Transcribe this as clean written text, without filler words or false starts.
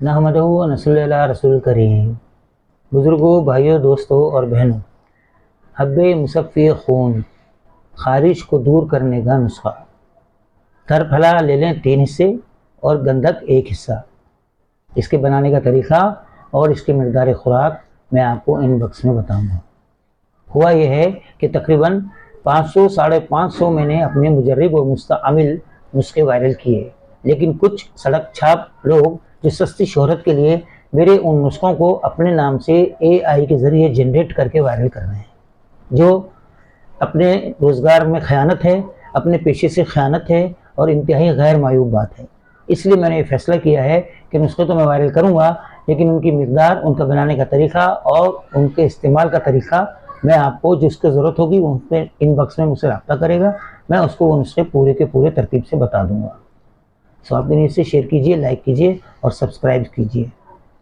नहमदहू व नसल्ली अला रसूल करीम। बुज़ुर्गों, भाइयों, दोस्तों और बहनों, हब्बे मुसफ़्फ़ी खून, खारिश को दूर करने का नुस्खा। तरफला ले लें 3 हिस्से और गंधक 1 हिस्सा। इसके बनाने का तरीक़ा और इसकी मकदार खुराक मैं आपको इन बक्स में बताऊंगा। हुआ यह है कि तकरीबन 500 साढ़े 500 मैंने अपने मुजर्रिब और मुस्तअमिल नुस्खे वायरल किए, लेकिन कुछ सड़क छाप लोग जो सस्ती शोहरत के लिए मेरे उन नुस्खों को अपने नाम से AI के ज़रिए जनरेट करके वायरल कर रहे हैं, जो अपने रोज़गार में ख़यानत है, अपने पेशे से ख़यानत है और इंतहाई गैर मायूब बात है। इसलिए मैंने ये फ़ैसला किया है कि नुस्खे तो मैं वायरल करूँगा, लेकिन उनकी मकदार, उनका बनाने का तरीक़ा और उनके इस्तेमाल का तरीक़ा मैं आपको जिसकी ज़रूरत होगी उन पर इनबॉक्स में मुझसे रब्ता करेगा, मैं उसको वो नुस्खे पूरे के पूरे तरतीब से बता दूँगा। सो आप इसे शेयर कीजिए, लाइक कीजिए और सब्सक्राइब कीजिए।